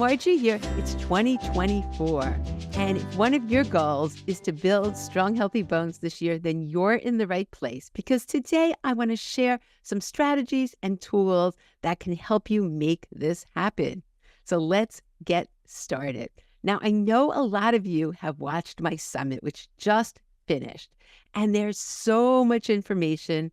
Margie here. It's 2024. And if one of your goals is to build strong, healthy bones this year, then you're in the right place. Because today I want to share some strategies and tools that can help you make this happen. So let's get started. Now, I know a lot of you have watched my summit, which just finished. And there's so much information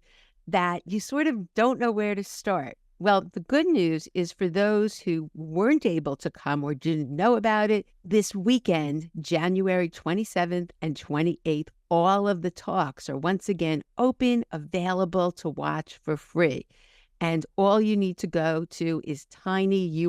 that you sort of don't know where to start. Well, the good news is for those who weren't able to come or didn't know about it, this weekend, January 27th and 28th, all of the talks are once again open, available to watch for free. And all you need to go to is tinyurl.com,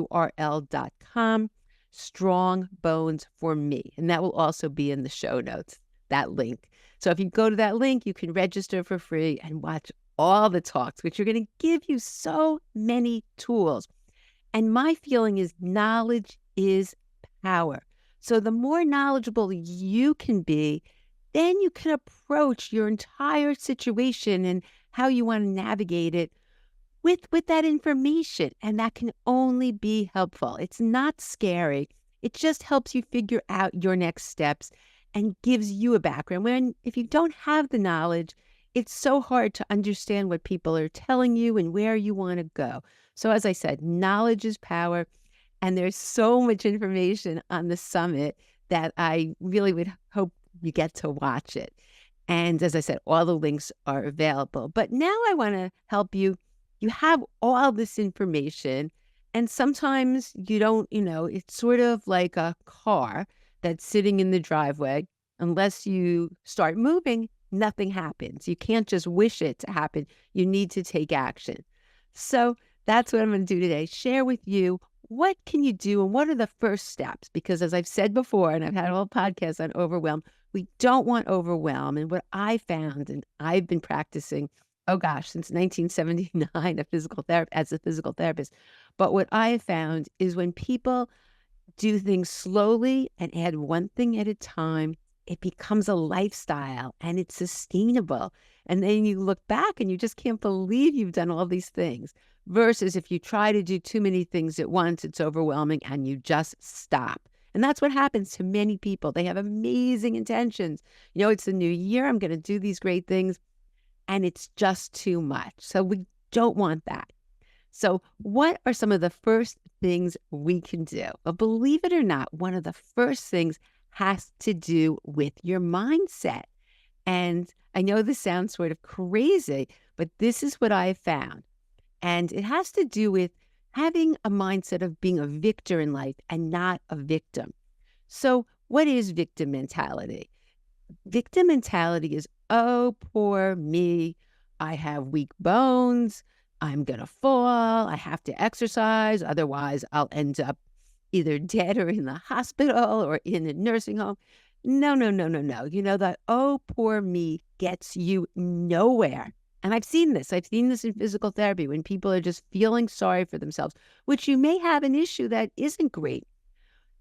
Strong Bones for Me. And that will also be in the show notes, that link. So if you go to that link, you can register for free and watch all the talks, which are going to give you so many tools. And my feeling is knowledge is power. So the more knowledgeable you can be, then you can approach your entire situation and how you want to navigate it with that information. And that can only be helpful. It's not scary. It just helps you figure out your next steps and gives you a background. If you don't have the knowledge, it's so hard to understand what people are telling you and where you want to go. So as I said, knowledge is power. And there's so much information on the summit that I really would hope you get to watch it. And as I said, all the links are available. But now I want to help you. You have all this information. And sometimes you don't, it's sort of like a car that's sitting in the driveway. Unless you start moving, nothing happens. You can't just wish it to happen. You need to take action. So that's what I'm going to do today. Share with you what can you do and what are the first steps? Because as I've said before, and I've had a whole podcast on overwhelm, we don't want overwhelm. And what I found, and I've been practicing, since 1979 as a physical therapist. But what I found is when people do things slowly and add one thing at a time, it becomes a lifestyle and it's sustainable. And then you look back and you just can't believe you've done all these things. Versus if you try to do too many things at once, it's overwhelming and you just stop. And that's what happens to many people. They have amazing intentions. It's the new year. I'm going to do these great things. And it's just too much. So we don't want that. So what are some of the first things we can do? Well, believe it or not, one of the first things has to do with your mindset. And I know this sounds sort of crazy, but this is what I found. And it has to do with having a mindset of being a victor in life and not a victim. So what is victim mentality? Victim mentality is, oh, poor me. I have weak bones. I'm going to fall. I have to exercise. Otherwise, I'll end up either dead or in the hospital or in a nursing home. No. That, oh, poor me gets you nowhere. And I've seen this. I've seen this in physical therapy when people are just feeling sorry for themselves, which you may have an issue that isn't great.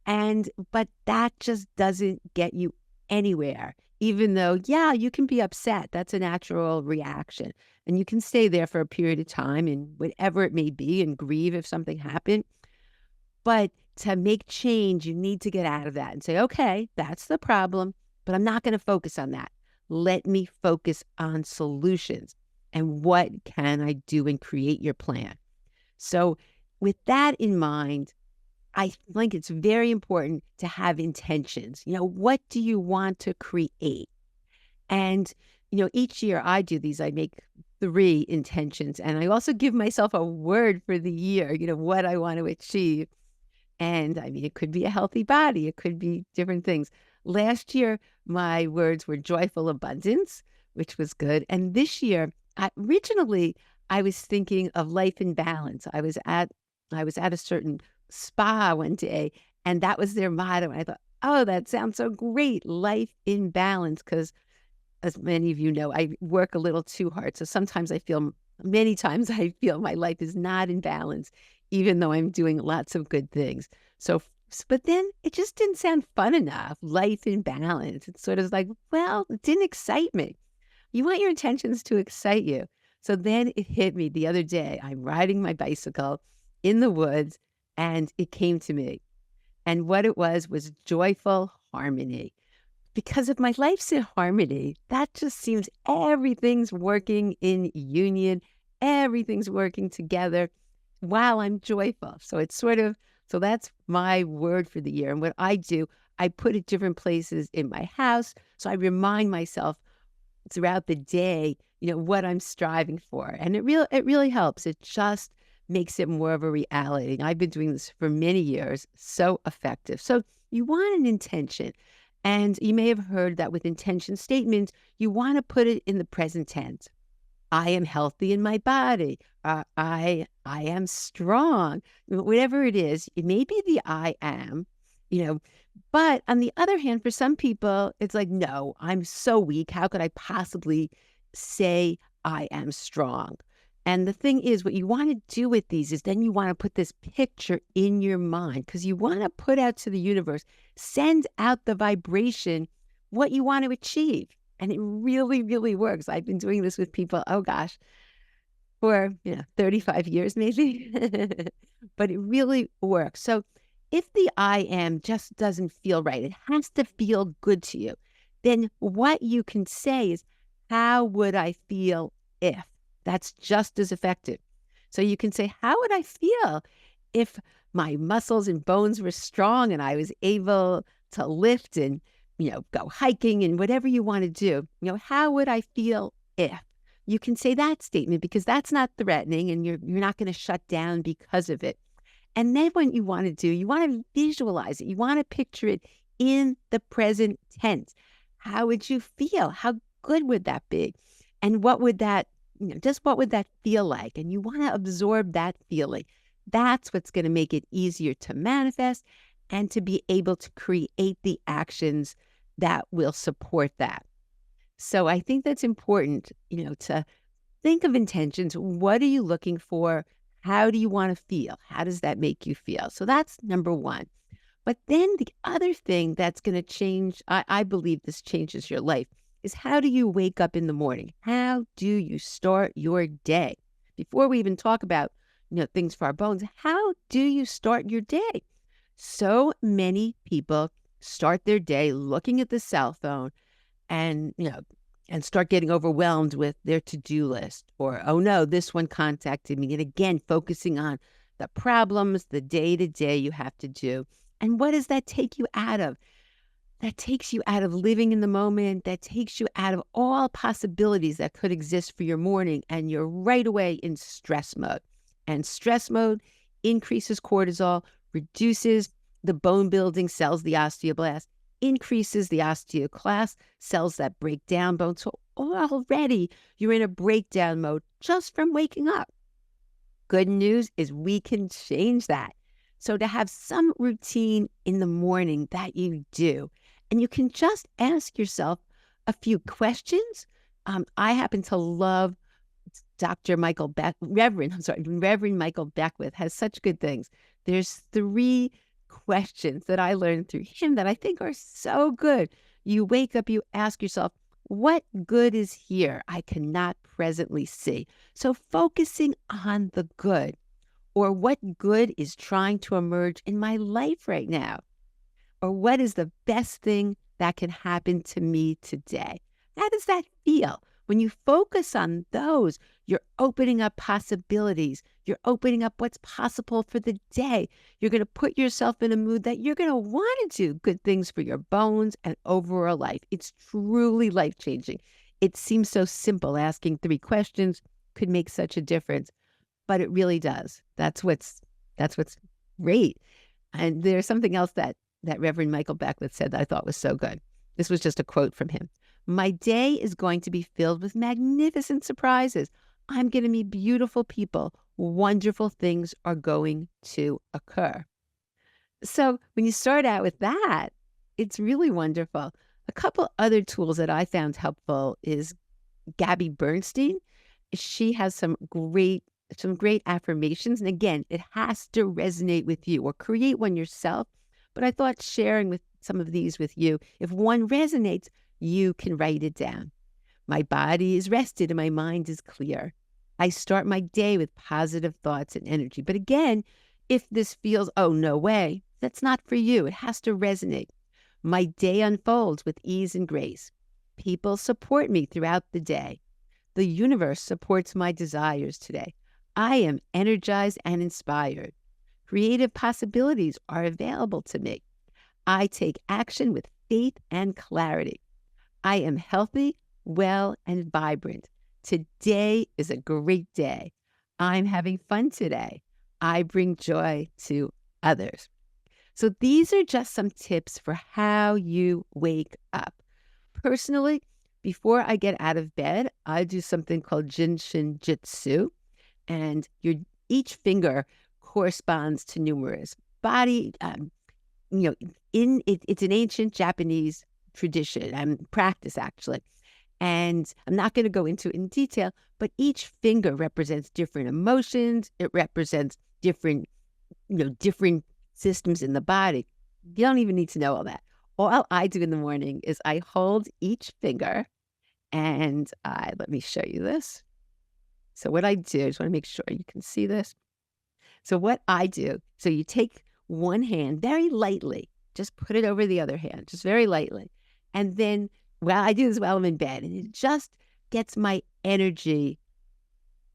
But that just doesn't get you anywhere, even though, you can be upset. That's a natural reaction. And you can stay there for a period of time and whatever it may be and grieve if something happened. But to make change, you need to get out of that and say, okay, that's the problem, but I'm not going to focus on that. Let me focus on solutions and what can I do and create your plan. So with that in mind, I think it's very important to have intentions. What do you want to create? And, each year I do these, I make 3 intentions. And I also give myself a word for the year, what I want to achieve. And it could be a healthy body. It could be different things. Last year, my words were joyful abundance, which was good. And this year, originally, I was thinking of life in balance. I was at a certain spa one day, and that was their motto. And I thought, oh, that sounds so great, life in balance. Because as many of you know, I work a little too hard. So many times I feel my life is not in balance, even though I'm doing lots of good things. But then it just didn't sound fun enough, life in balance. It's sort of like, well, it didn't excite me. You want your intentions to excite you. So then it hit me the other day. I'm riding my bicycle in the woods and it came to me. And what it was joyful harmony. Because if my life's in harmony, that just seems everything's working in union, everything's working together while I'm joyful. So it's sort of, so that's my word for the year. And what I do, I put it different places in my house. So I remind myself throughout the day, what I'm striving for. And it really helps. It just makes it more of a reality. And I've been doing this for many years, so effective. So you want an intention. And you may have heard that with intention statements, you want to put it in the present tense. I am healthy in my body. I am strong. Whatever it is, it may be the I am, you know. But on the other hand, for some people, it's like, no, I'm so weak. How could I possibly say I am strong? And the thing is, what you want to do with these is then you want to put this picture in your mind because you want to put out to the universe, send out the vibration, what you want to achieve. And it really, really works. I've been doing this with people, oh gosh, for 35 years maybe, but it really works. So if the I am just doesn't feel right, it has to feel good to you, then what you can say is, how would I feel if? That's just as effective. So you can say, how would I feel if my muscles and bones were strong and I was able to lift and go hiking and whatever you want to do, how would I feel if? You can say that statement because that's not threatening and you're not going to shut down because of it. And then what you want to do, you want to visualize it. You want to picture it in the present tense. How would you feel? How good would that be? And what would that, just what would that feel like? And you want to absorb that feeling. That's what's going to make it easier to manifest and to be able to create the actions that will support that. So I think that's important, to think of intentions. What are you looking for? How do you want to feel? How does that make you feel? So that's number one. But then the other thing that's going to change, I believe this changes your life, is how do you wake up in the morning? How do you start your day? Before we even talk about, things for our bones, how do you start your day? So many people start their day looking at the cell phone and, and start getting overwhelmed with their to-do list or, oh no, this one contacted me. And again, focusing on the problems, the day-to-day you have to do. And what does that take you out of? That takes you out of living in the moment. That takes you out of all possibilities that could exist for your morning. And you're right away in stress mode. And stress mode increases cortisol, reduces the bone building cells, the osteoblast, increases the osteoclast cells that break down bone. So already you're in a breakdown mode just from waking up. Good news is we can change that. So to have some routine in the morning that you do, and you can just ask yourself a few questions. I happen to love Reverend Michael Beckwith has such good things. There's 3 questions that I learned through him that I think are so good. You wake up, you ask yourself, what good is here I cannot presently see? So focusing on the good, or what good is trying to emerge in my life right now? Or what is the best thing that can happen to me today? How does that feel? When you focus on those, you're opening up possibilities. You're opening up what's possible for the day. You're going to put yourself in a mood that you're going to want to do good things for your bones and overall life. It's truly life-changing. It seems so simple. Asking 3 questions could make such a difference, but it really does. That's what's great. And there's something else that Reverend Michael Beckwith said that I thought was so good. This was just a quote from him. My day is going to be filled with magnificent surprises. I'm going to meet beautiful people. Wonderful things are going to occur. So when you start out with that, it's really wonderful. A couple other tools that I found helpful is Gabby Bernstein. She has some great affirmations. And again, it has to resonate with you or create one yourself. But I thought sharing with some of these with you, if one resonates, you can write it down. My body is rested and my mind is clear. I start my day with positive thoughts and energy. But again, if this feels, oh, no way, that's not for you. It has to resonate. My day unfolds with ease and grace. People support me throughout the day. The universe supports my desires today. I am energized and inspired. Creative possibilities are available to me. I take action with faith and clarity. I am healthy, well, and vibrant. Today is a great day. I'm having fun today. I bring joy to others. So these are just some tips for how you wake up. Personally, before I get out of bed, I do something called Jinshin Jitsu, and each finger corresponds to numerous body. It's an ancient Japanese tradition and practice actually. And I'm not going to go into it in detail, but each finger represents different emotions. It represents different systems in the body. You don't even need to know all that. All I do in the morning is I hold each finger and let me show you this. So what I do, I just want to make sure you can see this. So what I do, so you take one hand very lightly, just put it over the other hand, just very lightly. And then, I do this while I'm in bed, and it just gets my energy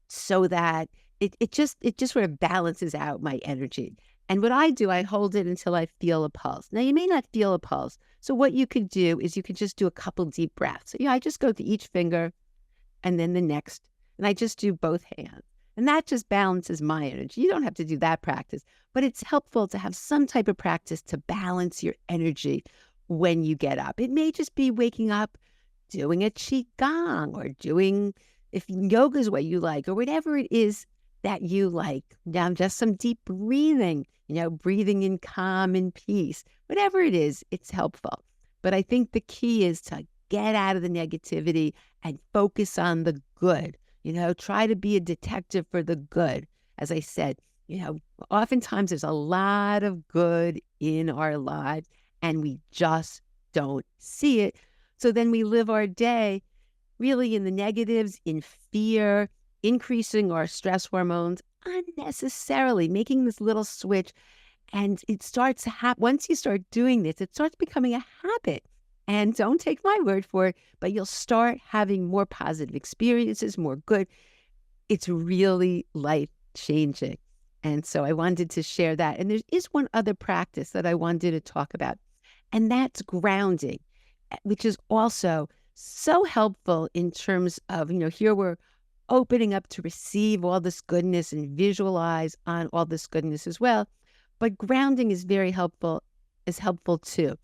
so that it just sort of balances out my energy. And what I do, I hold it until I feel a pulse. Now, you may not feel a pulse. So what you could do is you could just do a couple deep breaths. So, I just go to each finger and then the next, and I just do both hands. And that just balances my energy. You don't have to do that practice, but it's helpful to have some type of practice to balance your energy when you get up. It may just be waking up, doing a qigong, or doing, if yoga is what you like, or whatever it is that you like. Now, just some deep breathing, breathing in calm and peace. Whatever it is, it's helpful. But I think the key is to get out of the negativity and focus on the good. Try to be a detective for the good. As I said, oftentimes there's a lot of good in our lives and we just don't see it. So then we live our day really in the negatives, in fear, increasing our stress hormones unnecessarily, making this little switch. And it starts to happen. Once you start doing this, it starts becoming a habit. And don't take my word for it, but you'll start having more positive experiences, more good. It's really life-changing. And so I wanted to share that. And there is one other practice that I wanted to talk about, and that's grounding, which is also so helpful in terms of, here we're opening up to receive all this goodness and visualize on all this goodness as well. But grounding is helpful too.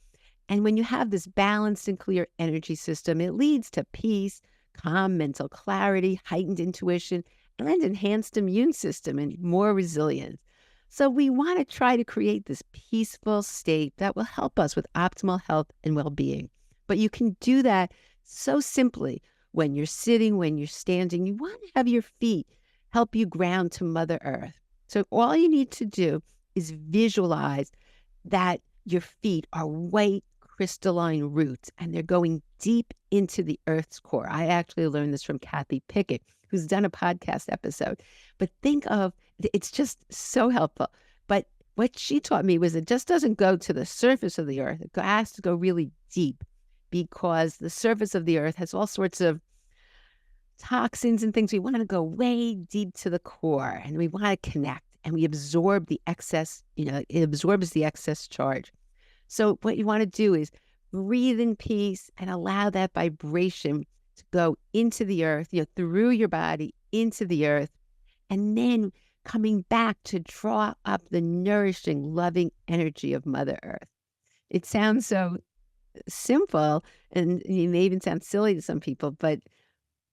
And when you have this balanced and clear energy system, it leads to peace, calm mental clarity, heightened intuition, and enhanced immune system and more resilience. So we want to try to create this peaceful state that will help us with optimal health and well-being. But you can do that so simply when you're sitting, when you're standing. You want to have your feet help you ground to Mother Earth. So all you need to do is visualize that your feet are white crystalline roots and they're going deep into the earth's core. I actually learned this from Kathy Pickett, who's done a podcast episode. But think of, it's just so helpful. But what she taught me was it just doesn't go to the surface of the earth. It has to go really deep because the surface of the earth has all sorts of toxins and things. We want to go way deep to the core and we want to connect and we absorb the excess, it absorbs the excess charge. So what you want to do is breathe in peace and allow that vibration to go into the earth, through your body into the earth, and then coming back to draw up the nourishing, loving energy of Mother Earth. It sounds so simple and it may even sound silly to some people, but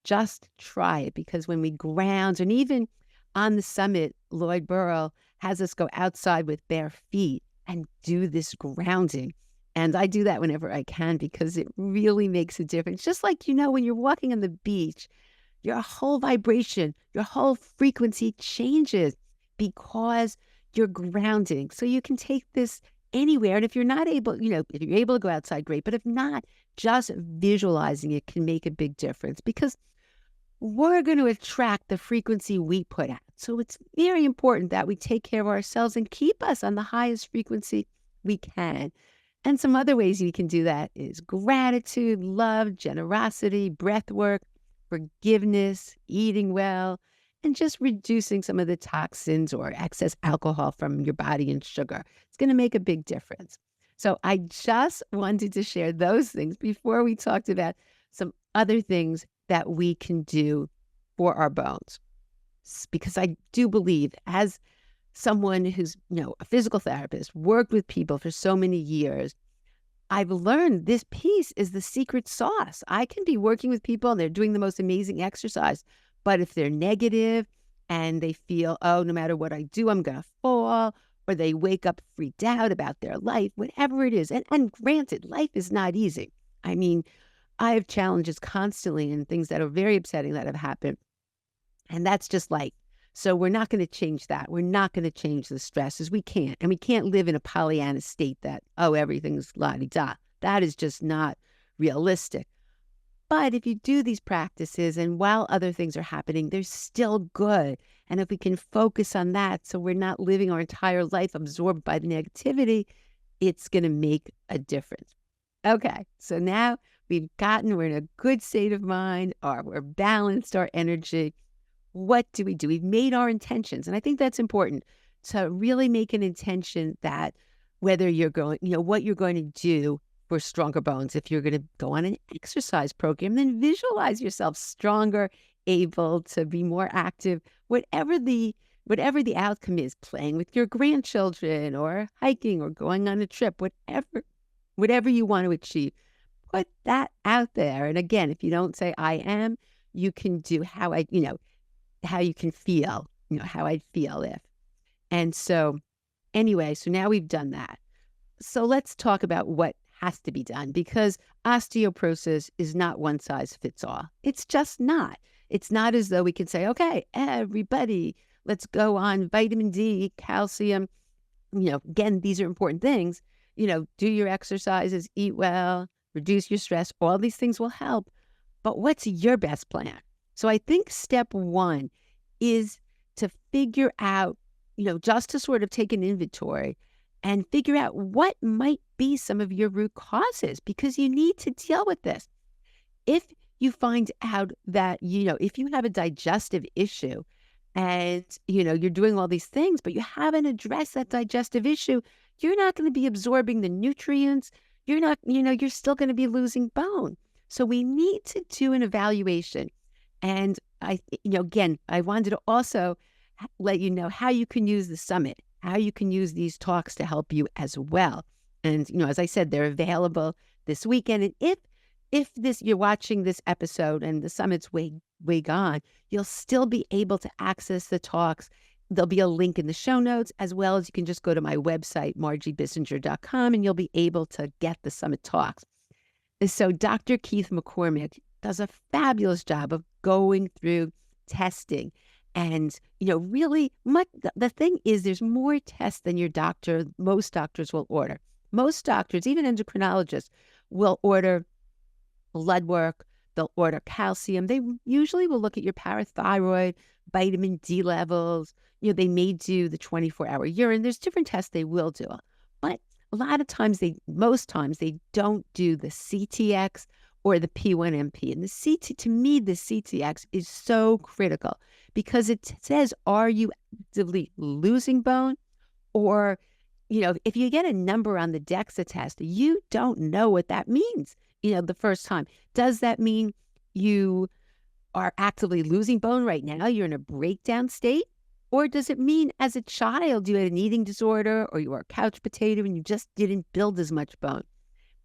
just try it, because when we ground, and even on the summit, Lloyd Burrell has us go outside with bare feet and do this grounding. And I do that whenever I can because it really makes a difference. Just like, when you're walking on the beach, your whole vibration, your whole frequency changes because you're grounding. So you can take this anywhere. And if you're not able, if you're able to go outside, great. But if not, just visualizing it can make a big difference because we're going to attract the frequency we put out. So it's very important that we take care of ourselves and keep us on the highest frequency We can. And some other ways you can do that is gratitude, love, generosity, breath work, forgiveness, eating well, and just reducing some of the toxins or excess alcohol from your body and sugar. It's going to make a big difference. So I just wanted to share those things before we talked about some other things that we can do for our bones. Because I do believe, as someone who's, a physical therapist, worked with people for so many years, I've learned this piece is the secret sauce. I can be working with people and they're doing the most amazing exercise, but if they're negative and they feel, oh, no matter what I do, I'm going to fall, or they wake up freaked out about their life, whatever it is. And granted, life is not easy. I mean, I have challenges constantly and things that are very upsetting that have happened. And that's just life. So we're not going to change that. We're not going to change the stresses. We can't. And we can't live in a Pollyanna state that, oh, everything's la-di-da. That is just not realistic. But if you do these practices and while other things are happening, they're still good. And if we can focus on that so we're not living our entire life absorbed by the negativity, it's going to make a difference. Okay, so now we're in a good state of mind, or we're balanced, our energy. What do? We've made our intentions. And I think that's important to really make an intention that whether you're going, what you're going to do for stronger bones. If you're going to go on an exercise program, then visualize yourself stronger, able to be more active, whatever the outcome is, playing with your grandchildren or hiking or going on a trip, whatever you want to achieve, put that out there. And again, if you don't say I am, you can do how you can feel, how I'd feel if. And so anyway, so now we've done that. So let's talk about what has to be done, because osteoporosis is not one size fits all. It's just not. It's not as though we can say, okay, everybody, let's go on vitamin D, calcium. Again, these are important things. Do your exercises, eat well, reduce your stress. All these things will help. But what's your best plan? So I think step one is to figure out, just to sort of take an inventory and figure out what might be some of your root causes, because you need to deal with this. If you find out that, if you have a digestive issue and, you're doing all these things, but you haven't addressed that digestive issue, you're not going to be absorbing the nutrients. You're not, you're still going to be losing bone. So we need to do an evaluation. And again, I wanted to also let you know how you can use the summit, how you can use these talks to help you as well. And, as I said, they're available this weekend. And if you're watching this episode and the summit's way gone, you'll still be able to access the talks. There'll be a link in the show notes, as well as you can just go to my website, margiebissinger.com, and you'll be able to get the summit talks. So Dr. Keith McCormick does a fabulous job of going through testing. And, really, the thing is, there's more tests than most doctors will order. Most doctors, even endocrinologists, will order blood work. They'll order calcium. They usually will look at your parathyroid, vitamin D levels. They may do the 24-hour urine. There's different tests they will do. But a lot of times, most times, they don't do the CTX or the P1NP. And to me, the CTX is so critical because it says, are you actively losing bone? Or, if you get a number on the DEXA test, you don't know what that means, the first time. Does that mean you are actively losing bone right now? You're in a breakdown state? Or does it mean as a child you had an eating disorder, or you were a couch potato and you just didn't build as much bone?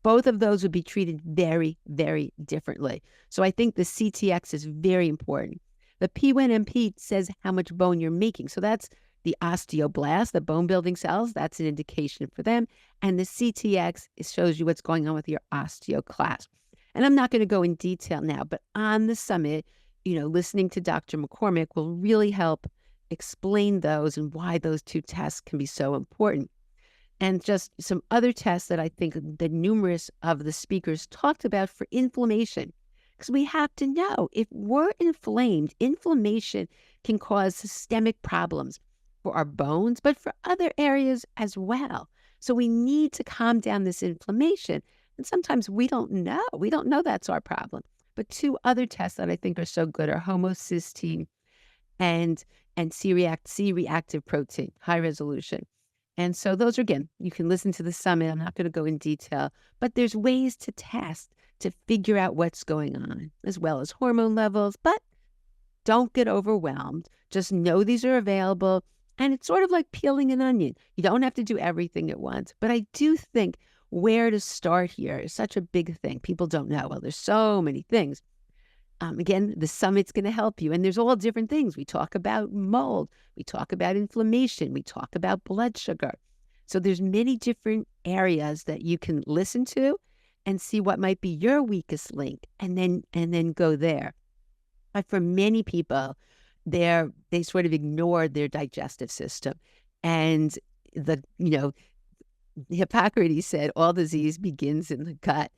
Both of those would be treated very, very differently. So I think the CTX is very important. The P1NP says how much bone you're making. So that's the osteoblasts, the bone building cells. That's an indication for them. And the CTX, it shows you what's going on with your osteoclast. And I'm not going to go in detail now, but on the summit, listening to Dr. McCormick will really help explain those and why those two tests can be so important. And just some other tests that I think the numerous of the speakers talked about for inflammation. Because we have to know, if we're inflamed, inflammation can cause systemic problems for our bones, but for other areas as well. So we need to calm down this inflammation. And sometimes we don't know. We don't know that's our problem. But two other tests that I think are so good are homocysteine and C-reactive protein, high resolution. And so those are, again, you can listen to the summit. I'm not going to go in detail, but there's ways to test to figure out what's going on, as well as hormone levels. But don't get overwhelmed. Just know these are available. And it's sort of like peeling an onion. You don't have to do everything at once. But I do think where to start here is such a big thing. People don't know. Well, there's so many things. Again, the summit's going to help you. And there's all different things. We talk about mold. We talk about inflammation. We talk about blood sugar. So there's many different areas that you can listen to and see what might be your weakest link and then go there. But for many people, they sort of ignore their digestive system. And Hippocrates said all disease begins in the gut.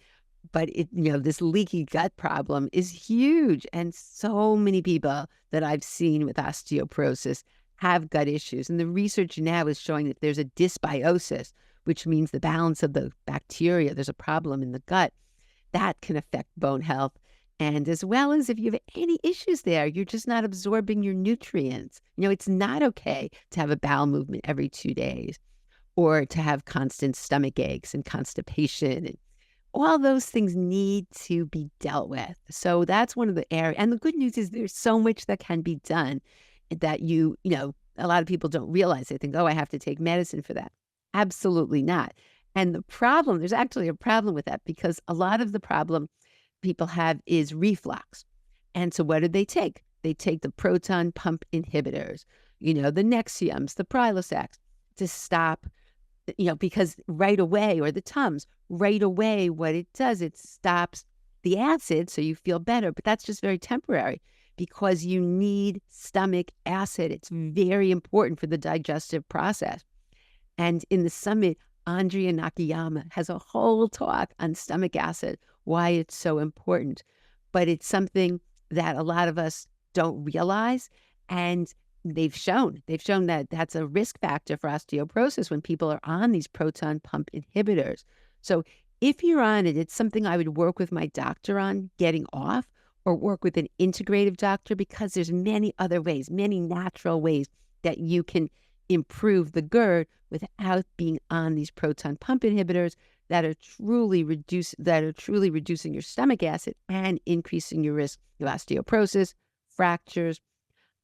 But this leaky gut problem is huge. And so many people that I've seen with osteoporosis have gut issues. And the research now is showing that there's a dysbiosis, which means the balance of the bacteria. There's a problem in the gut that can affect bone health. And as well as if you have any issues there, you're just not absorbing your nutrients. It's not okay to have a bowel movement every 2 days or to have constant stomach aches and constipation and all those things need to be dealt with. So that's one of the areas. And the good news is there's so much that can be done that a lot of people don't realize. They think, oh, I have to take medicine for that. Absolutely not. And there's actually a problem with that because a lot of the problem people have is reflux. And so what do they take? They take the proton pump inhibitors, the Nexiums, the Prilosec to stop because right away, or the Tums, right away, what it does, it stops the acid so you feel better. But that's just very temporary because you need stomach acid. It's very important for the digestive process. And in the summit, Andrea Nakayama has a whole talk on stomach acid, why it's so important. But it's something that a lot of us don't realize. And they've shown that that's a risk factor for osteoporosis when people are on these proton pump inhibitors. So if you're on it, it's something I would work with my doctor on getting off or work with an integrative doctor because there's many other ways, many natural ways that you can improve the GERD without being on these proton pump inhibitors that are truly reducing your stomach acid and increasing your risk of osteoporosis, fractures.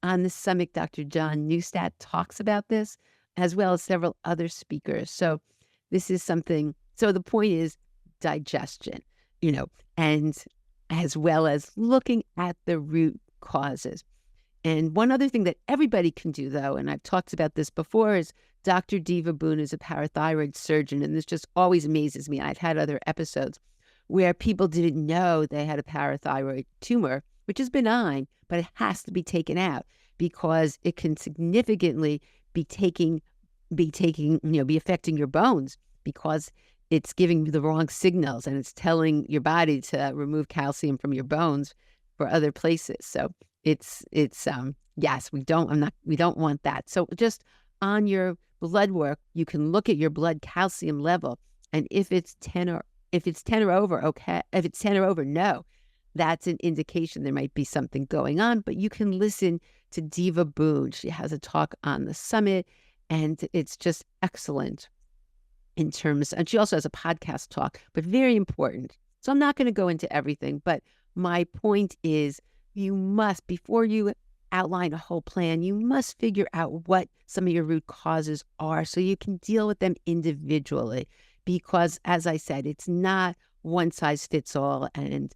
On the summit, Dr. John Neustadt talks about this, as well as several other speakers. So this is something, so the point is digestion, and as well as looking at the root causes. And one other thing that everybody can do, though, and I've talked about this before, is Dr. Diva Boone is a parathyroid surgeon, and this just always amazes me. I've had other episodes where people didn't know they had a parathyroid tumor, which is benign, but it has to be taken out because it can significantly be affecting your bones because it's giving you the wrong signals and it's telling your body to remove calcium from your bones for other places. So yes, we don't want that. So just on your blood work, you can look at your blood calcium level, and if it's 10 or over, okay. If it's 10 or over, no, that's an indication there might be something going on. But you can listen to Diva Boone. She has a talk on the summit, and it's just excellent in terms. And she also has a podcast talk, but very important. So I'm not going to go into everything, but my point is, you must, before you outline a whole plan, you must figure out what some of your root causes are so you can deal with them individually. Because as I said, it's not one size fits all. And,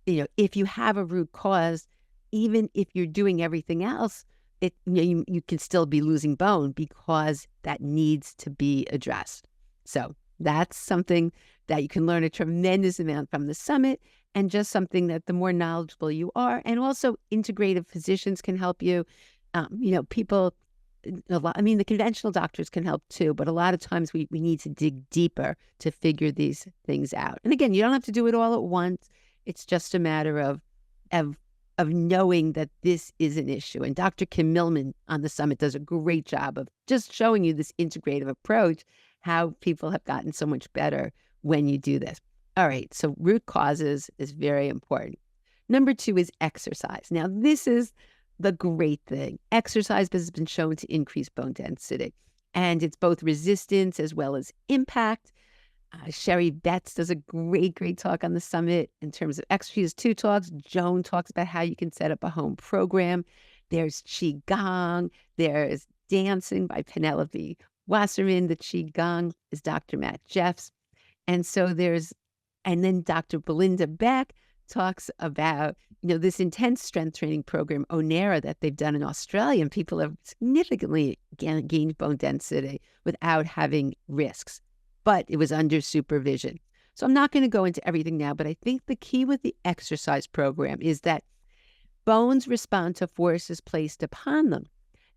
if you have a root cause, even if you're doing everything else, you can still be losing bone because that needs to be addressed. So that's something that you can learn a tremendous amount from the summit, and just something that the more knowledgeable you are, and also integrative physicians can help you. People, the conventional doctors can help too, but a lot of times we need to dig deeper to figure these things out. And again, you don't have to do it all at once. It's just a matter of knowing that this is an issue. And Dr. Kim Millman on the summit does a great job of just showing you this integrative approach, how people have gotten so much better when you do this. All right, so root causes is very important. Number 2 is exercise. Now, this is the great thing. Exercise has been shown to increase bone density, and it's both resistance as well as impact. Sherry Betts does a great talk on the summit in terms of exercise. She has 2 talks. Joan talks about how you can set up a home program. There's Qigong. There's dancing by Penelope Wasserman. The Qigong is Dr. Matt Jeffs. And so and then Dr. Belinda Beck talks about, this intense strength training program, Onera, that they've done in Australia, and people have significantly gained bone density without having risks, but it was under supervision. So I'm not going to go into everything now, but I think the key with the exercise program is that bones respond to forces placed upon them.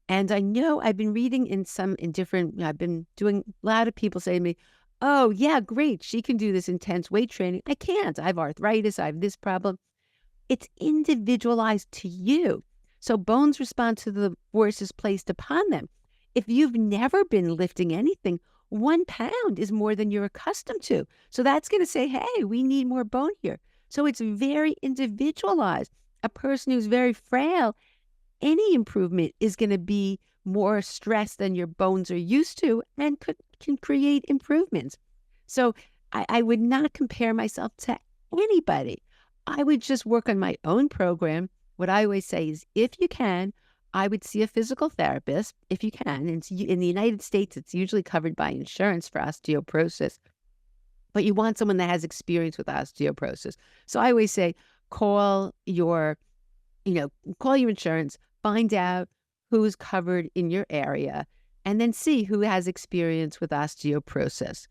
And I know I've been reading I've been doing a lot of people say to me, oh, yeah, great, she can do this intense weight training. I can't. I have arthritis. I have this problem. It's individualized to you. So bones respond to the forces placed upon them. If you've never been lifting anything, 1 pound is more than you're accustomed to. So that's going to say, hey, we need more bone here. So it's very individualized. A person who's very frail, any improvement is going to be more stress than your bones are used to and can create improvements. So I would not compare myself to anybody. I would just work on my own program. What I always say is, if you can, I would see a physical therapist, if you can. And in the United States, it's usually covered by insurance for osteoporosis. But you want someone that has experience with osteoporosis. So I always say, call your insurance, find out who's covered in your area, and then see who has experience with osteoporosis.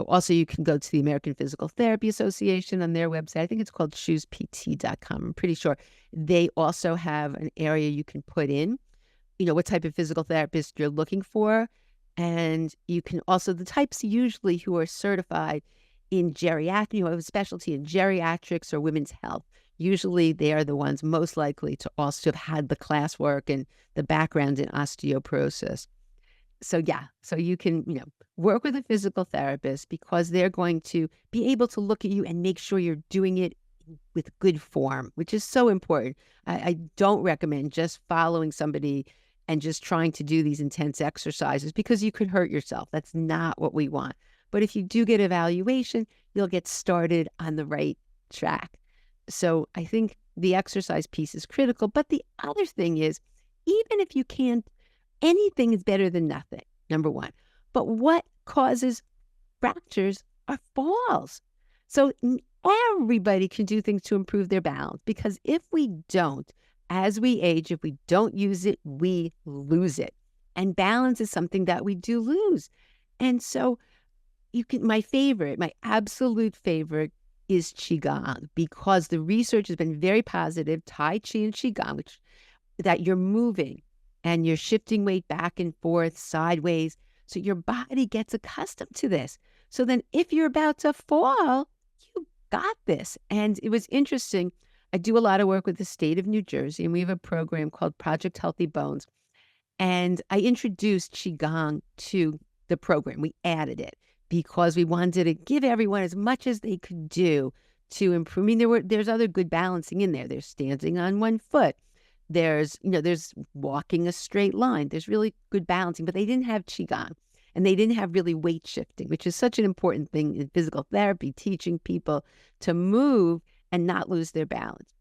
Also you can go to the American Physical Therapy Association on their website. I think it's called choosept.com. I'm pretty sure they also have an area you can put in, what type of physical therapist you're looking for. And you can also, the types usually who are certified in geriatric, have a specialty in geriatrics or women's health. Usually they are the ones most likely to also have had the classwork and the background in osteoporosis. So you can, work with a physical therapist, because they're going to be able to look at you and make sure you're doing it with good form, which is so important. I don't recommend just following somebody and just trying to do these intense exercises, because you could hurt yourself. That's not what we want. But if you do get evaluation, you'll get started on the right track. So I think the exercise piece is critical. But the other thing is, even if you can't, anything is better than nothing, number 1. But what causes fractures are falls. So everybody can do things to improve their balance, because if we don't, as we age, if we don't use it, we lose it. And balance is something that we do lose. And so my absolute favorite is Qigong, because the research has been very positive. Tai Chi and Qigong, that you're moving and you're shifting weight back and forth, sideways, so your body gets accustomed to this. So then if you're about to fall, you got this. And it was interesting. I do a lot of work with the state of New Jersey, and we have a program called Project Healthy Bones. And I introduced Qigong to the program. We added it because we wanted to give everyone as much as they could do to improve. I mean, there's other good balancing in there. There's standing on 1 foot. There's walking a straight line. There's really good balancing, but they didn't have Qigong, and they didn't have really weight shifting, which is such an important thing in physical therapy, teaching people to move and not lose their balance.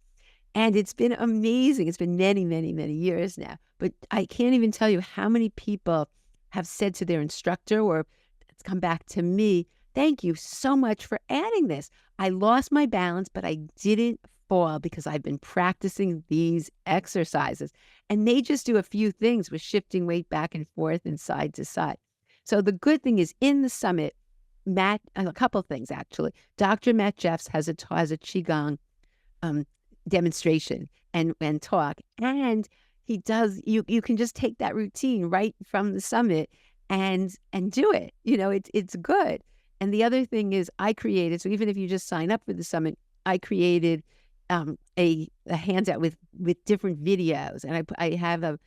And it's been amazing. It's been many, many, many years now, but I can't even tell you how many people have said to their instructor, or it's come back to me, thank you so much for adding this. I lost my balance, but I didn't fall because I've been practicing these exercises. And they just do a few things with shifting weight back and forth and side to side. So the good thing is, in the summit, a couple of things actually. Dr. Matt Jeffs has a Qigong demonstration and talk, and he does. You can just take that routine right from the summit and do it. It's good. And the other thing is, I created, so even if you just sign up for the summit, I created a handout with different videos, and I have a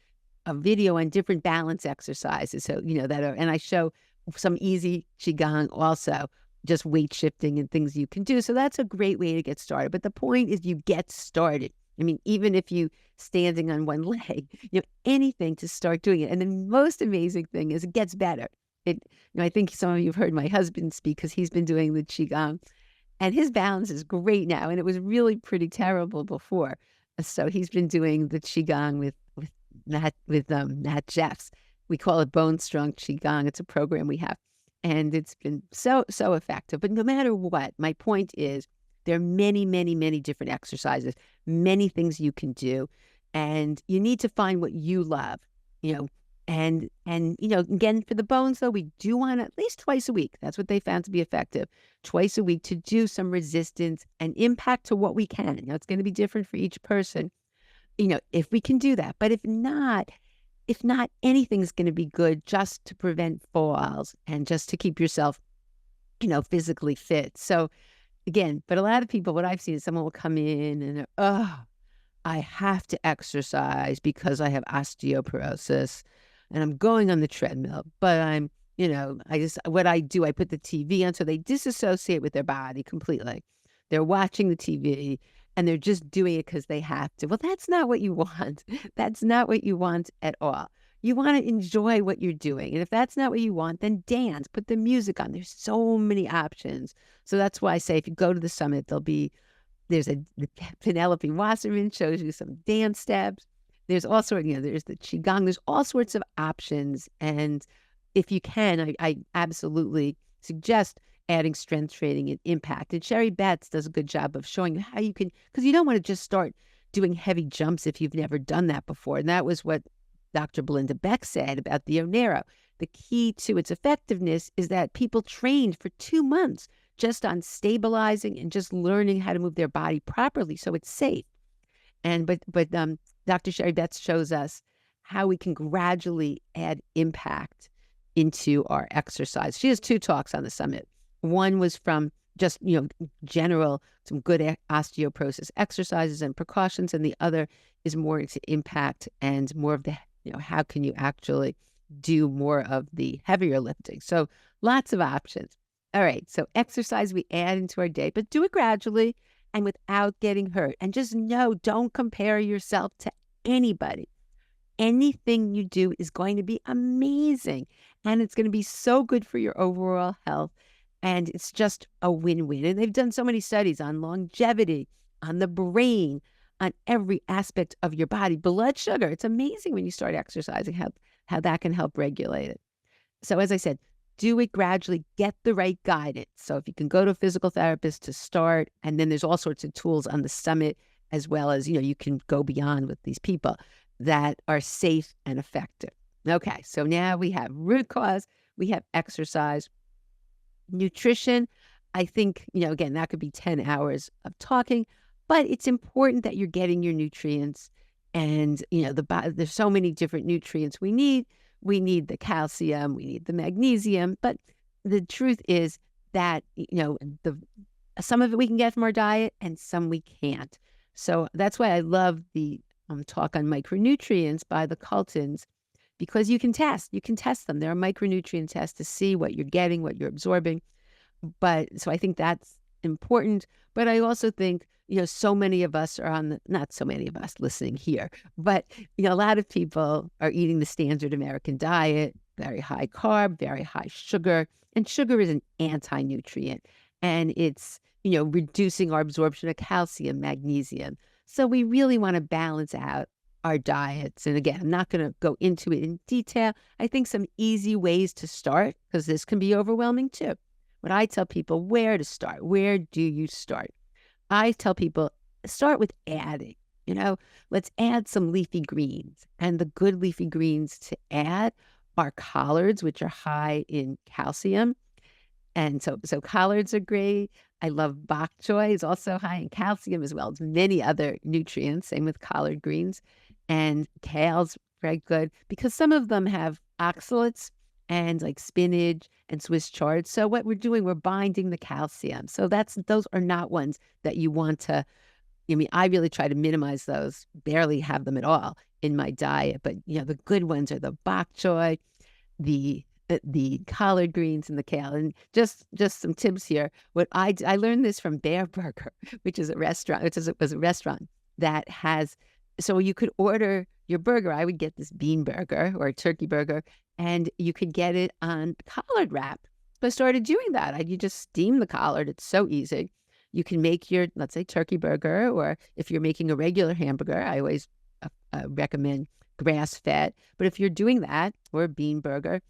video on different balance exercises. So, and I show some easy qigong also, just weight shifting and things you can do. So that's a great way to get started. But the point is you get started. I mean, even if you standing on one leg, anything to start doing it. And the most amazing thing is it gets better. I think some of you have heard my husband speak because he's been doing the qigong, and his balance is great now. And it was really pretty terrible before. So he's been doing the qigong with Nat Jeffs. We call it Bone Strong Qigong. It's a program we have, and it's been so effective. But no matter what, my point is there are many, many, many different exercises, many things you can do, and you need to find what you love. And again, for the bones though, we do want at least twice a week. That's what they found to be effective. Twice a week to do some resistance and impact to what we can. It's going to be different for each person. If we can do that. But if not, anything's going to be good just to prevent falls and just to keep yourself, physically fit. So again, but a lot of people, what I've seen is someone will come in and I have to exercise because I have osteoporosis and I'm going on the treadmill, but I'm, what I do, I put the TV on, so they disassociate with their body completely. They're watching the TV and they're just doing it because they have to. Well, that's not what you want. That's not what you want at all. You want to enjoy what you're doing. And if that's not what you want, then dance, put the music on. There's so many options. So that's why I say if you go to the summit, there's Penelope Wasserman shows you some dance steps. There's all sorts, there's the qigong. There's all sorts of options. And if you can, I absolutely suggest adding strength training and impact. And Sherry Betts does a good job of showing you how you can, because you don't want to just start doing heavy jumps if you've never done that before. And that was what Dr. Belinda Beck said about the Onero. The key to its effectiveness is that people trained for 2 months just on stabilizing and just learning how to move their body properly so it's safe. And but Dr. Sherry Betts shows us how we can gradually add impact into our exercise. She has 2 talks on the summit. One was from just, general, some good osteoporosis exercises and precautions. And the other is more into impact and more of the, how can you actually do more of the heavier lifting? So lots of options. All right. So exercise we add into our day, but do it gradually and without getting hurt. And just don't compare yourself to anybody. Anything you do is going to be amazing. And it's going to be so good for your overall health. And it's just a win-win. And they've done so many studies on longevity, on the brain, on every aspect of your body. Blood sugar. It's amazing when you start exercising, how that can help regulate it. So as I said, do it gradually, get the right guidance. So if you can go to a physical therapist to start, and then there's all sorts of tools on the summit, as well as, you can go beyond with these people that are safe and effective. Okay, so now we have root cause, we have exercise, nutrition. I think, again, that could be 10 hours of talking, but it's important that you're getting your nutrients. And, there's so many different nutrients we need. We need the calcium, we need the magnesium, but the truth is that, some of it we can get from our diet and some we can't. So that's why I love the talk on micronutrients by the Cultons, because you can test them. There are micronutrient tests to see what you're getting, what you're absorbing. So I think that's important. But I also think, so many of us are not so many of us listening here, but, a lot of people are eating the standard American diet, very high carb, very high sugar. And sugar is an anti-nutrient. And it's, reducing our absorption of calcium, magnesium. So we really want to balance out our diets. And again, I'm not going to go into it in detail. I think some easy ways to start, because this can be overwhelming too. When I tell people where to start, where do you start? I tell people, start with adding, let's add some leafy greens. And the good leafy greens to add are collards, which are high in calcium. And so collards are great. I love bok choy, is also high in calcium as well as many other nutrients. Same with collard greens. And kale's very good because some of them have oxalates and like spinach and Swiss chard. So what we're doing, we're binding the calcium. So those are not ones that you want to, I really try to minimize those, barely have them at all in my diet. But, the good ones are the bok choy, the the collard greens and the kale. And just some tips here. I learned this from Bear Burger, which is a restaurant, was a restaurant that has, so you could order your burger. I would get this bean burger or a turkey burger, and you could get it on collard wrap. So I started doing that. You just steam the collard. It's so easy. You can make your, let's say, turkey burger, or if you're making a regular hamburger, I always recommend grass-fed. But if you're doing that, or a bean burger,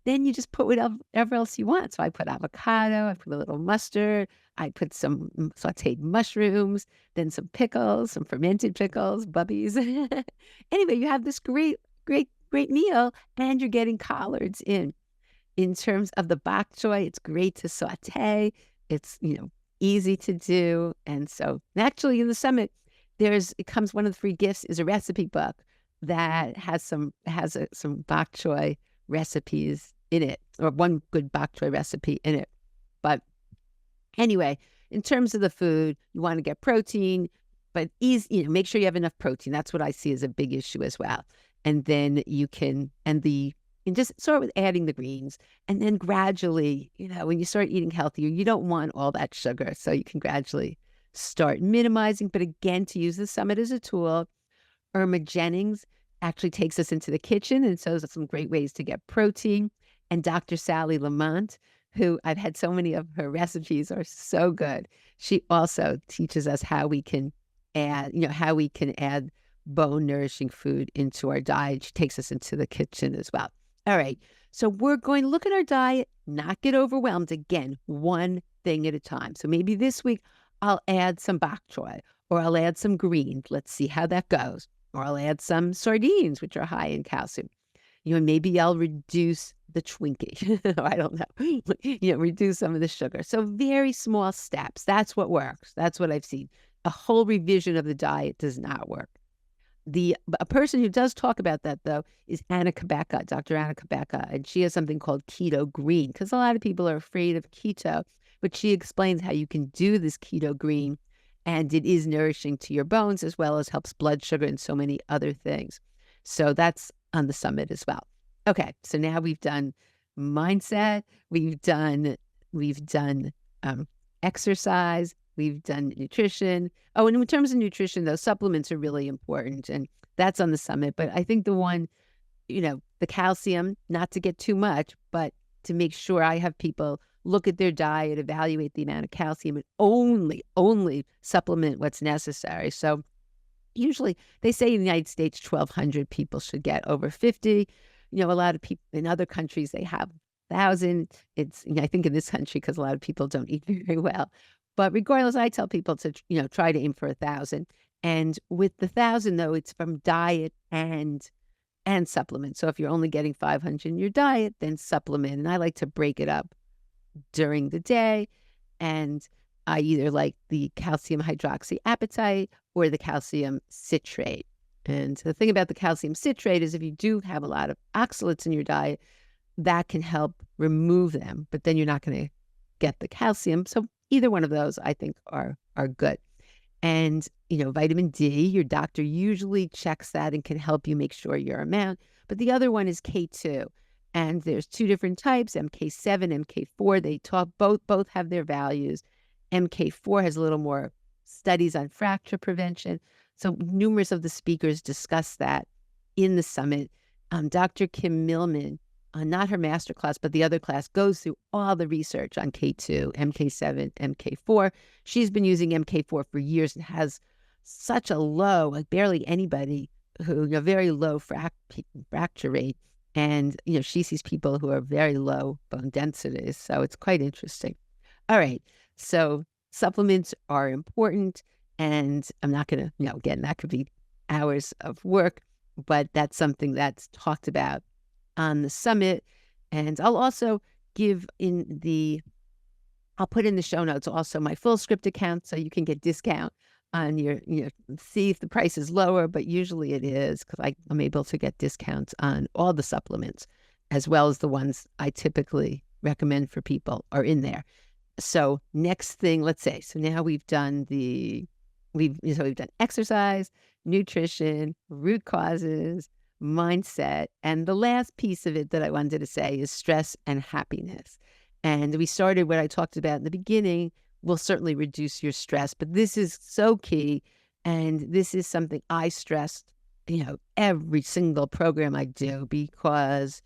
then you just put whatever else you want. So I put avocado, I put a little mustard, I put some sauteed mushrooms, then some pickles, some fermented pickles, bubbies. Anyway, you have this great, great, great meal, and you're getting collards in. In terms of the bok choy, it's great to saute. It's, easy to do. And so actually in the summit, it comes, one of the free gifts is a recipe book that has some bok choy recipes in it, or one good bok choy recipe in it. But anyway, in terms of the food, you want to get protein, but make sure you have enough protein. That's what I see as a big issue as well. And then you can, and just start with adding the greens. And then gradually, when you start eating healthier, you don't want all that sugar. So you can gradually start minimizing. But again, to use the summit as a tool, Irma Jennings actually takes us into the kitchen and shows us some great ways to get protein. And Dr. Sally Lamont, who I've had so many of her recipes are so good. She also teaches us how we can add bone nourishing food into our diet. She takes us into the kitchen as well. All right. So we're going to look at our diet, not get overwhelmed. Again, one thing at a time. So maybe this week I'll add some bok choy, or I'll add some greens. Let's see how that goes. Or I'll add some sardines, which are high in calcium. Maybe I'll reduce the Twinkie. I don't know. Reduce some of the sugar. So very small steps. That's what works. That's what I've seen. A whole revision of the diet does not work. A person who does talk about that, though, is Anna Kabeka, Dr. Anna Kabeka, and she has something called keto green, because a lot of people are afraid of keto, but she explains how you can do this keto green, and it is nourishing to your bones as well as helps blood sugar and so many other things. So that's on the summit as well. Okay, so now we've done mindset, we've done exercise, we've done nutrition. Oh, and in terms of nutrition, though, supplements are really important, and that's on the summit. But I think the one, the calcium, not to get too much, but to make sure, I have people look at their diet, evaluate the amount of calcium, and only supplement what's necessary. So usually they say in the United States, 1,200 people should get over 50. A lot of people in other countries, they have 1,000. It's, I think in this country, because a lot of people don't eat very well. But regardless, I tell people to, try to aim for 1,000. And with the 1,000, though, it's from diet and supplement. So if you're only getting 500 in your diet, then supplement. And I like to break it up during the day. And I either like the calcium hydroxyapatite or the calcium citrate. And the thing about the calcium citrate is if you do have a lot of oxalates in your diet, that can help remove them, but then you're not going to get the calcium. So either one of those, I think, are good. And, vitamin D, your doctor usually checks that and can help you make sure your amount. But the other one is K2. And there's two different types, MK7, MK4. They talk, both have their values. MK4 has a little more studies on fracture prevention. So numerous of the speakers discuss that in the summit. Dr. Kim Millman, not her master class, but the other class, goes through all the research on K2, MK7, MK4. She's been using MK4 for years and has such a low, like barely anybody who, very low fracture rate. And, she sees people who are very low bone densities. So it's quite interesting. All right. So supplements are important. And I'm not going to, again, that could be hours of work, but that's something that's talked about on the summit. And I'll also I'll put in the show notes also my full script account, so you can get discount on your, see if the price is lower, but usually it is, because I'm able to get discounts on all the supplements, as well as the ones I typically recommend for people are in there. So next thing, let's say, so now we've done we've done exercise, nutrition, root causes, mindset. And the last piece of it that I wanted to say is stress and happiness. And we started what I talked about in the beginning will certainly reduce your stress, but this is so key. And this is something I stress, every single program I do because,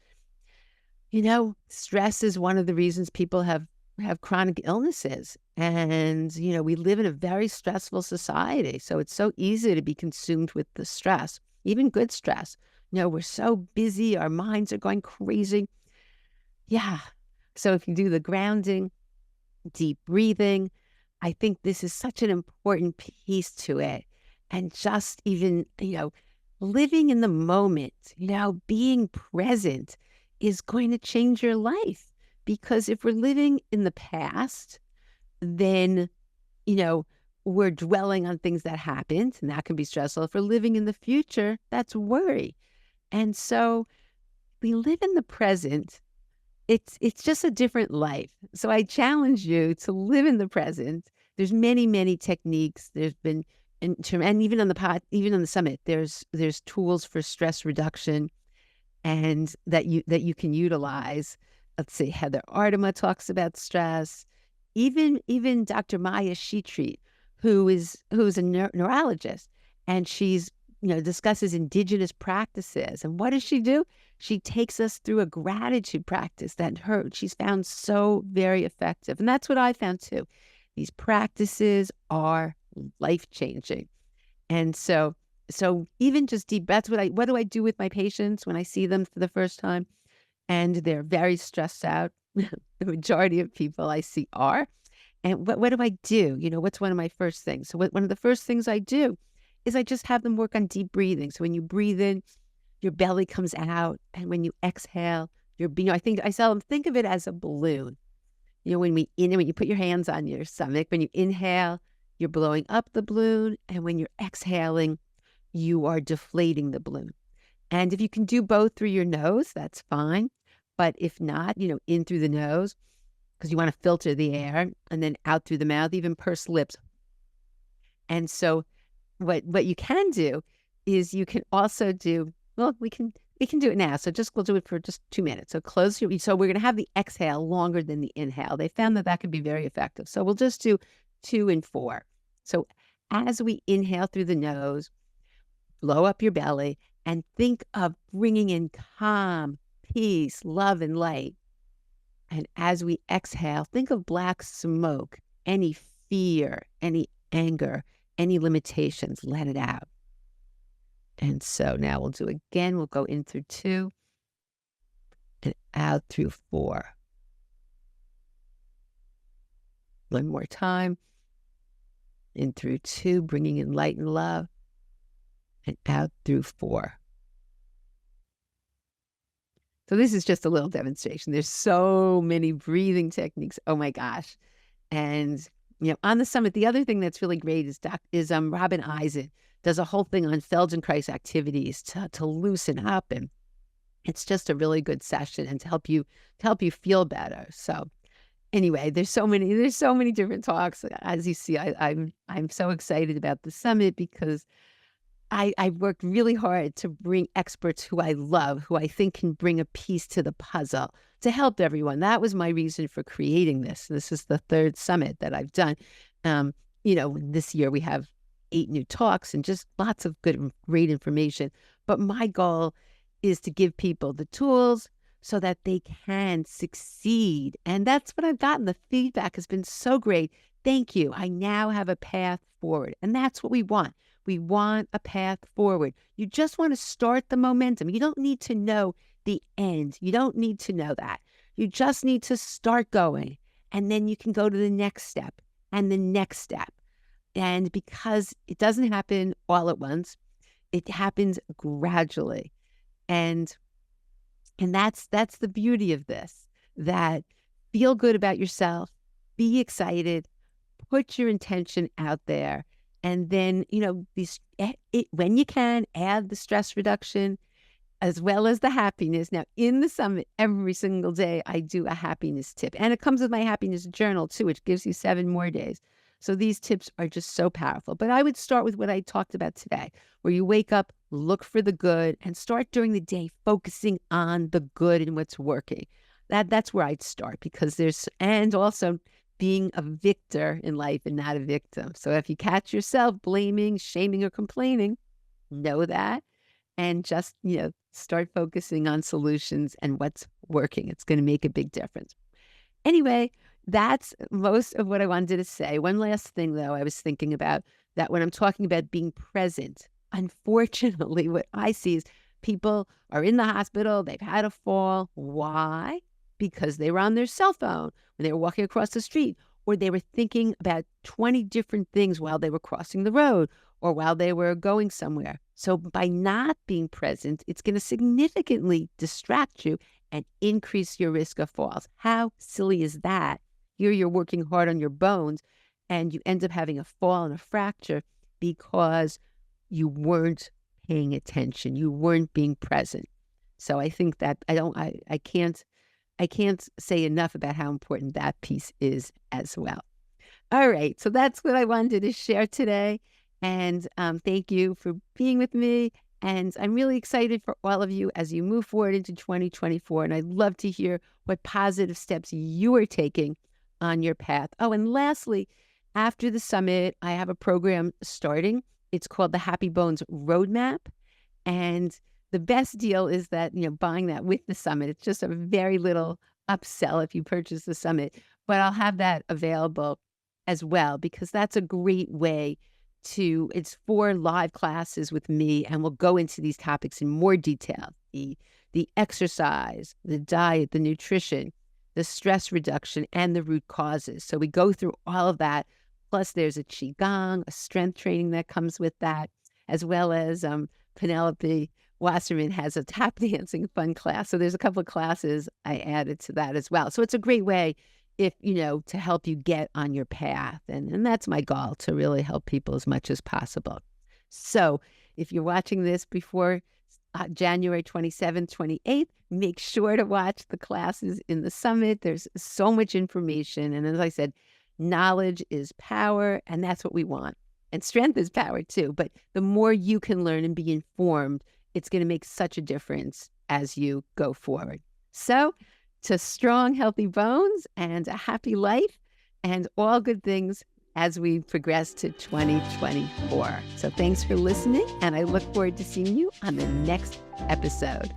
stress is one of the reasons people have chronic illnesses. And, we live in a very stressful society. So it's so easy to be consumed with the stress, even good stress. We're so busy, our minds are going crazy. Yeah. So if you do the grounding, deep breathing, I think this is such an important piece to it. And just even, living in the moment, being present is going to change your life. Because if we're living in the past, then, we're dwelling on things that happened and that can be stressful. If we're living in the future, that's worry. And so we live in the present. It's just a different life. So I challenge you to live in the present. There's many, many techniques. There's been, and even on even on the summit, there's tools for stress reduction and that you can utilize. Let's see, Heather Ardema talks about stress. Even Dr. Maya Shetreat, who's a neurologist, and she's discusses indigenous practices. And what does she do? She takes us through a gratitude practice that she's found so very effective. And that's what I found too. These practices are life-changing. And so even just deep breaths, what do I do with my patients when I see them for the first time and they're very stressed out? The majority of people I see are. And what do I do? What's one of my first things? So one of the first things I do is I just have them work on deep breathing. So when you breathe in, your belly comes out. And when you exhale, I tell them, think of it as a balloon. When you put your hands on your stomach, when you inhale, you're blowing up the balloon. And when you're exhaling, you are deflating the balloon. And if you can do both through your nose, that's fine. But if not, in through the nose, because you want to filter the air, and then out through the mouth, even pursed lips. And so what you can do is you can also do, well, we can do it now. So we'll do it for just 2 minutes. So so we're going to have the exhale longer than the inhale. They found that can be very effective. So we'll just do 2 and 4. So as we inhale through the nose, blow up your belly and think of bringing in calm, peace, love, and light. And as we exhale, think of black smoke, any fear, any anger, any limitations, let it out. And so now we'll do again. We'll go in through 2 and out through 4. One more time. In through 2, bringing in light and love, and out through 4. So this is just a little demonstration. There's so many breathing techniques. Oh my gosh. And, on the summit, the other thing that's really great is Robin Eisen does a whole thing on Feldenkrais activities to loosen up. And it's just a really good session and to help you feel better. So anyway, there's so many different talks. As you see, I'm so excited about the summit because I worked really hard to bring experts who I love, who I think can bring a piece to the puzzle to help everyone. That was my reason for creating this. This is the 3rd summit that I've done. This year we have 8 new talks and just lots of great information. But my goal is to give people the tools so that they can succeed. And that's what I've gotten. The feedback has been so great. Thank you. I now have a path forward. And that's what we want. We want a path forward. You just want to start the momentum. You don't need to know the end. You don't need to know that. You just need to start going. And then you can go to the next step and the next step. And because it doesn't happen all at once, it happens gradually. And that's the beauty of this, that feel good about yourself, be excited, put your intention out there. And then, when you can, add the stress reduction as well as the happiness. Now, in the summit, every single day, I do a happiness tip. And it comes with my happiness journal, too, which gives you 7 more days. So these tips are just so powerful. But I would start with what I talked about today, where you wake up, look for the good, and start during the day focusing on the good and what's working. That's where I'd start, because and also being a victor in life and not a victim. So if you catch yourself blaming, shaming, or complaining, know that, and just, start focusing on solutions and what's working. It's going to make a big difference. Anyway, that's most of what I wanted to say. One last thing, though, I was thinking about that when I'm talking about being present, unfortunately, what I see is people are in the hospital, they've had a fall. Why? Because they were on their cell phone when they were walking across the street, or they were thinking about 20 different things while they were crossing the road or while they were going somewhere. So by not being present, it's going to significantly distract you and increase your risk of falls. How silly is that? Here you're working hard on your bones and you end up having a fall and a fracture because you weren't paying attention. You weren't being present. So I think that I can't say enough about how important that piece is as well. All right. So that's what I wanted to share today. And thank you for being with me. And I'm really excited for all of you as you move forward into 2024. And I'd love to hear what positive steps you are taking on your path. Oh, and lastly, after the summit, I have a program starting. It's called the Happy Bones Roadmap. And the best deal is that, buying that with the summit, it's just a very little upsell if you purchase the summit. But I'll have that available as well, because that's a great way it's 4 live classes with me, and we'll go into these topics in more detail. The exercise, the diet, the nutrition, the stress reduction, and the root causes. So we go through all of that. Plus there's a Qigong, a strength training that comes with that, as well as Penelope Wasserman has a tap dancing fun class. So there's a couple of classes I added to that as well. So it's a great way to help you get on your path. And that's my goal, to really help people as much as possible. So if you're watching this before January 27th, 28th, make sure to watch the classes in the summit. There's so much information. And as I said, knowledge is power, and that's what we want. And strength is power too. But the more you can learn and be informed, it's going to make such a difference as you go forward. So to strong, healthy bones and a happy life and all good things as we progress to 2024. So thanks for listening, and I look forward to seeing you on the next episode.